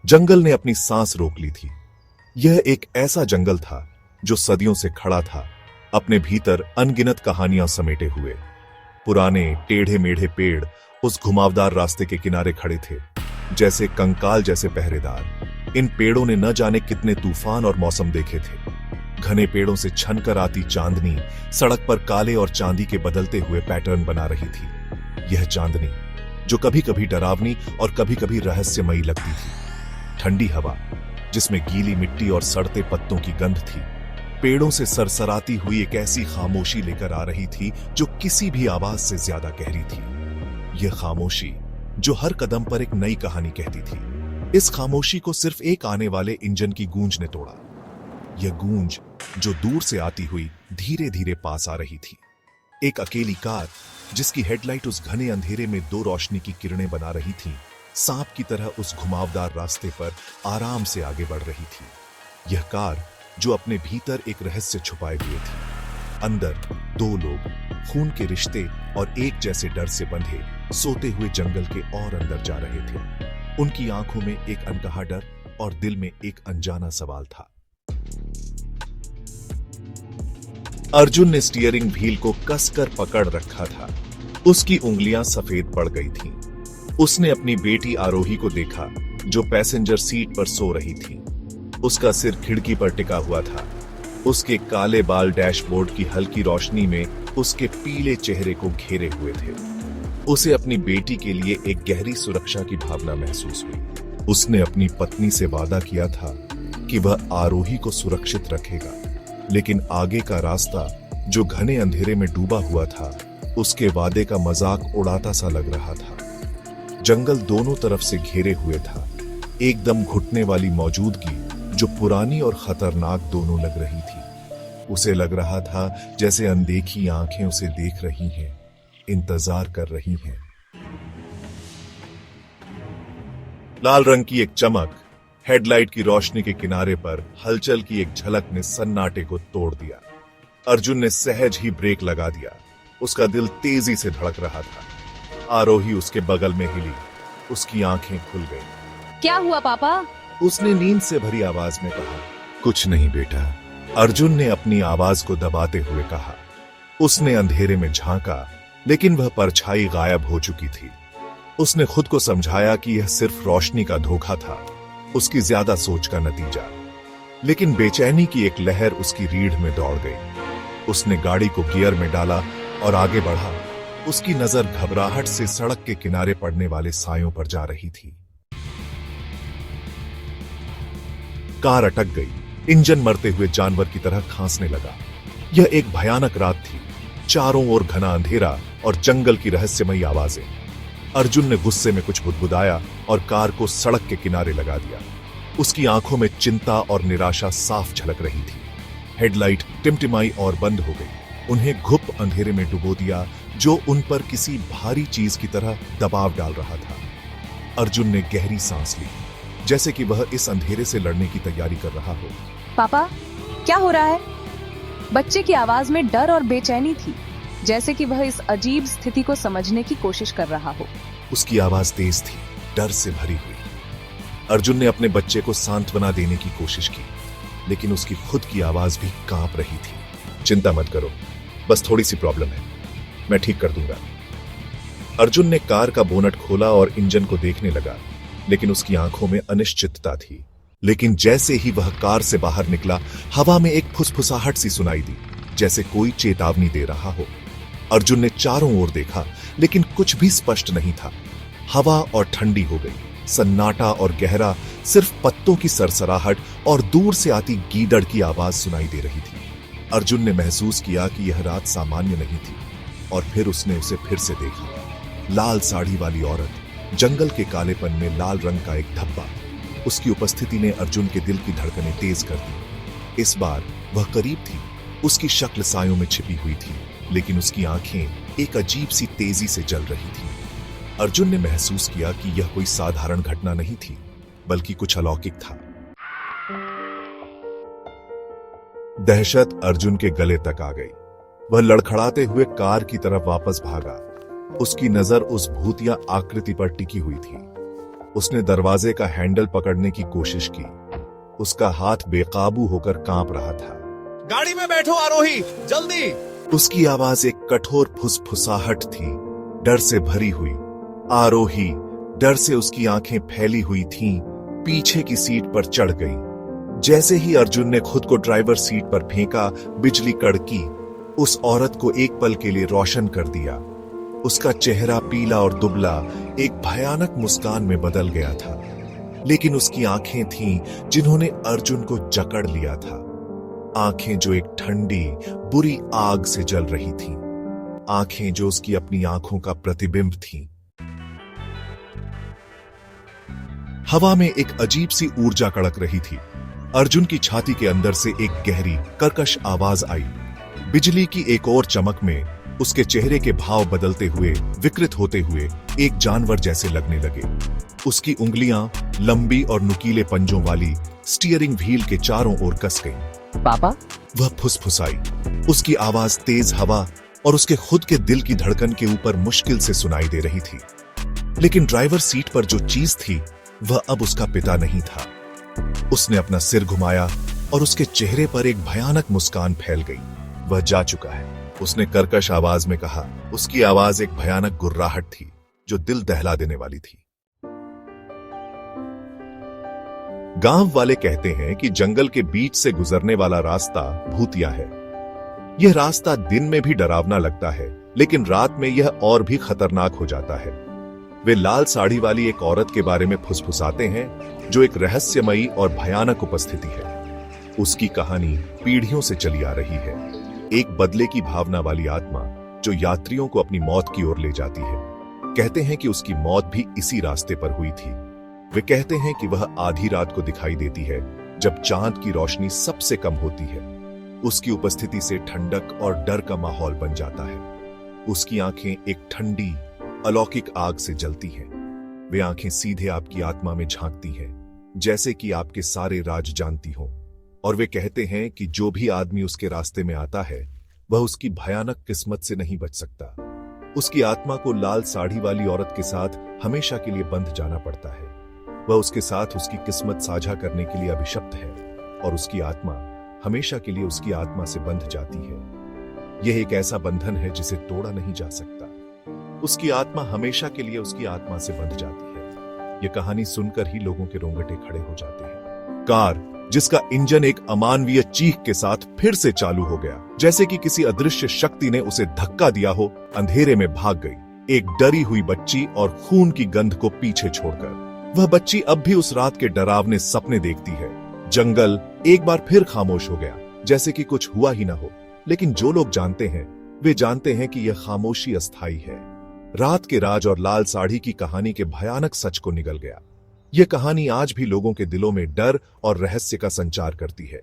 जंगल ने अपनी सांस रोक ली थी। यह एक ऐसा जंगल था जो सदियों से खड़ा था, अपने भीतर अनगिनत कहानियां समेटे हुए। पुराने टेढ़े मेढ़े पेड़ उस घुमावदार रास्ते के किनारे खड़े थे, जैसे कंकाल जैसे पहरेदार। इन पेड़ों ने न जाने कितने तूफान और मौसम देखे थे। घने पेड़ों से छनकर आती चांदनी सड़क पर काले और चांदी के बदलते हुए पैटर्न बना रही थी। यह चांदनी जो कभी कभी डरावनी और कभी कभी रहस्यमयी लगती थी। ठंडी हवा जिसमें गीली मिट्टी और सड़ते पत्तों की गंध थी, पेड़ों से सरसराती हुई एक ऐसी खामोशी लेकर आ रही थी जो किसी भी आवाज से ज्यादा गहरी थी। यह खामोशी जो हर कदम पर एक नई कहानी कहती थी। इस खामोशी को सिर्फ एक आने वाले इंजन की गूंज ने तोड़ा। यह गूंज जो दूर से आती हुई धीरे धीरे पास आ रही थी। एक अकेली कार जिसकी हेडलाइट उस घने अंधेरे में दो रोशनी की किरणें बना रही थी, सांप की तरह उस घुमावदार रास्ते पर आराम से आगे बढ़ रही थी। यह कार जो अपने भीतर एक रहस्य छुपाए हुए थी। अंदर दो लोग खून के रिश्ते और एक जैसे डर से बंधे सोते हुए जंगल के और अंदर जा रहे थे। उनकी आंखों में एक अनकहा डर और दिल में एक अनजाना सवाल था। अर्जुन ने स्टीयरिंग व्हील को कसकर पकड़ रखा था। उसकी उंगलियां सफेद पड़ गई थीं। उसने अपनी बेटी आरोही को देखा जो पैसेंजर सीट पर सो रही थी। उसका सिर खिड़की पर टिका हुआ था। उसके काले बाल डैशबोर्ड की हल्की रोशनी में उसके पीले चेहरे को घेरे हुए थे। उसे अपनी बेटी के लिए एक गहरी सुरक्षा की भावना महसूस हुई। उसने अपनी पत्नी से वादा किया था कि वह आरोही को सुरक्षित रखेगा, लेकिन आगे का रास्ता जो घने अंधेरे में डूबा हुआ था, उसके वादे का मजाक उड़ाता सा लग रहा था। जंगल दोनों तरफ से घेरे हुए था। एकदम घुटने वाली मौजूदगी जो पुरानी और खतरनाक दोनों लग रही थी। उसे लग रहा था जैसे अनदेखी आंखें उसे देख रही हैं, इंतजार कर रही हैं। लाल रंग की एक चमक हेडलाइट की रोशनी के किनारे पर हलचल की एक झलक ने सन्नाटे को तोड़ दिया। अर्जुन ने सहज ही ब्रेक लगा दिया। उसका दिल तेजी से धड़क रहा था। आरोही उसके बगल में हिली। उसकी आंखें खुल गईं। क्या हुआ पापा? उसने नींद से भरी आवाज में कहा। कुछ नहीं बेटा, अर्जुन ने अपनी आवाज को दबाते हुए कहा। उसने अंधेरे में झांका, लेकिन वह परछाई गायब हो चुकी थी। उसने खुद को समझाया कि यह सिर्फ रोशनी का धोखा था, उसकी ज्यादा सोच का नतीजा। लेकिन बेचैनी की एक लहर उसकी रीढ़ में दौड़ गई। उसने गाड़ी को गियर में डाला और आगे बढ़ा। उसकी नजर घबराहट से सड़क के किनारे पड़ने वाले सायों पर जा रही थी। कार अटक गई। इंजन मरते हुए जानवर की तरह खांसने लगा। यह एक भयानक रात थी। चारों ओर घना अंधेरा और जंगल की रहस्यमयी आवाजें। अर्जुन ने गुस्से में कुछ बुदबुदाया और कार को सड़क के किनारे लगा दिया। उसकी आंखों में चिंता और निराशा साफ झलक रही थी। हेडलाइट टिमटिमाई और बंद हो गई। उन्हें घुप अंधेरे में डुबो दिया जो उन पर किसी भारी चीज की तरह दबाव डाल रहा था। अर्जुन ने गहरी सांस ली, जैसे कि वह इस अंधेरे से लड़ने की तैयारी कर रहा हो। पापा, क्या हो रहा है? बच्चे की आवाज में डर और बेचैनी थी, जैसे कि वह इस अजीब स्थिति को समझने की कोशिश कर रहा हो। उसकी आवाज तेज थी, डर से भरी हुई। अर्जुन ने अपने बच्चे को सांत्वना देने की कोशिश की, लेकिन उसकी खुद की आवाज भी कांप रही थी। चिंता मत करो, बस थोड़ी सी प्रॉब्लम है, मैं ठीक कर दूंगा। अर्जुन ने कार का बोनट खोला और इंजन को देखने लगा, लेकिन उसकी आंखों में अनिश्चितता थी। लेकिन जैसे ही वह कार से बाहर निकला, हवा में एक फुसफुसाहट सी सुनाई दी, जैसे कोई चेतावनी दे रहा हो। अर्जुन ने चारों ओर देखा, लेकिन कुछ भी स्पष्ट नहीं था। हवा और ठंडी हो गई। सन्नाटा और गहरा, सिर्फ पत्तों की सरसराहट और दूर से आती गीदड़ की आवाज सुनाई दे रही थी। अर्जुन ने महसूस किया कि यह रात सामान्य नहीं थी, और फिर उसने उसे फिर से देखा। लाल साड़ी वाली औरत, जंगल के कालेपन में लाल रंग का एक धब्बा। उसकी उपस्थिति ने अर्जुन के दिल की धड़कनें तेज कर दी। इस बार वह करीब थी। उसकी शक्ल सायों में छिपी हुई थी, लेकिन उसकी आंखें एक अजीब सी तेजी से जल रही थी। अर्जुन ने महसूस किया कि यह कोई साधारण घटना नहीं थी, बल्कि कुछ अलौकिक था। दहशत अर्जुन के गले तक आ गई। वह लड़खड़ाते हुए कार की तरफ वापस भागा। उसकी नजर उस भूतिया आकृति पर टिकी हुई थी। उसने दरवाजे का हैंडल पकड़ने की कोशिश की। उसका हाथ बेकाबू होकर कांप रहा था। गाड़ी में बैठो आरोही, जल्दी। उसकी आवाज एक कठोर फुसफुसाहट थी, डर से भरी हुई। आरोही डर से उसकी आंखें फैली हुई थीं, पीछे की सीट पर चढ़ गई। जैसे ही अर्जुन ने खुद को ड्राइवर सीट पर फेंका, बिजली कड़की, उस औरत को एक पल के लिए रोशन कर दिया। उसका चेहरा पीला और दुबला एक भयानक मुस्कान में बदल गया था, लेकिन उसकी आंखें थीं जिन्होंने अर्जुन को जकड़ लिया था। आंखें जो एक ठंडी बुरी आग से जल रही थीं, आंखें जो उसकी अपनी आंखों का प्रतिबिंब थीं। हवा में एक अजीब सी ऊर्जा कड़क रही थी। अर्जुन की छाती के अंदर से एक गहरी कर्कश आवाज आई। बिजली की एक और चमक में उसके चेहरे के भाव बदलते हुए, विकृत होते हुए एक जानवर जैसे लगने लगे। उसकी उंगलियां लंबी और नुकीले पंजों वाली स्टीयरिंग व्हील के चारों ओर कस गईं। पापा, वह फुसफुसाई। उसकी आवाज तेज हवा और उसके खुद के दिल की धड़कन के ऊपर मुश्किल से सुनाई दे रही थी। लेकिन ड्राइवर सीट पर जो चीज थी वह अब उसका पिता नहीं था। उसने अपना सिर घुमाया और उसके चेहरे पर एक भयानक मुस्कान फैल गई। वह जा चुका है, उसने कर्कश आवाज में कहा। उसकी आवाज एक भयानक गुर्राहट थी जो दिल दहला देने वाली थी। गांव वाले कहते हैं कि जंगल के बीच से गुजरने वाला रास्ता भूतिया है। यह रास्ता दिन में भी डरावना लगता है, लेकिन रात में यह और भी खतरनाक हो जाता है। वे लाल साड़ी वाली एक औरत के बारे में फुसफुसाते हैं जो एक रहस्यमयी और भयानक उपस्थिति है। उसकी कहानी पीढ़ियों से चली आ रही है, एक बदले की भावना वाली आत्मा जो यात्रियों को अपनी मौत की ओर ले जाती है। कहते हैं कि उसकी मौत भी इसी रास्ते पर हुई थी। वे कहते हैं कि वह आधी रात को दिखाई देती है जब चांद की रोशनी सबसे कम होती है। उसकी उपस्थिति से ठंडक और डर का माहौल बन जाता है। उसकी आंखें एक ठंडी अलौकिक आग से जलती हैं। वे आंखें सीधे आपकी आत्मा में झांकती हैं, जैसे कि आपके सारे राज जानती हों। और वे कहते हैं कि जो भी आदमी उसके रास्ते में आता है वह उसकी भयानक किस्मत से नहीं बच सकता। उसकी आत्मा को लाल साड़ी वाली औरत के साथ हमेशा के लिए बंध जाना पड़ता है। वह उसके साथ उसकी किस्मत साझा करने के लिए अभिशप्त है और उसकी आत्मा हमेशा के लिए उसकी आत्मा से बंध जाती है। यह एक ऐसा बंधन है जिसे तोड़ा नहीं जा सकता। उसकी आत्मा हमेशा के लिए उसकी आत्मा से बंध जाती है। यह कहानी सुनकर ही लोगों के रोंगटे खड़े हो जाते हैं। कार जिसका इंजन एक अमानवीय चीख के साथ फिर से चालू हो गया, जैसे कि किसी अदृश्य शक्ति ने उसे धक्का दिया हो, अंधेरे में भाग गई, एक डरी हुई बच्ची और खून की गंध को पीछे छोड़कर। वह बच्ची अब भी उस रात के डरावने सपने देखती है। जंगल एक बार फिर खामोश हो गया, जैसे कि कुछ हुआ ही ना हो। लेकिन जो लोग जानते हैं वे जानते हैं कि यह खामोशी अस्थायी है। रात के राज और लाल साड़ी की कहानी के भयानक सच को निगल गया। यह कहानी आज भी लोगों के दिलों में डर और रहस्य का संचार करती है।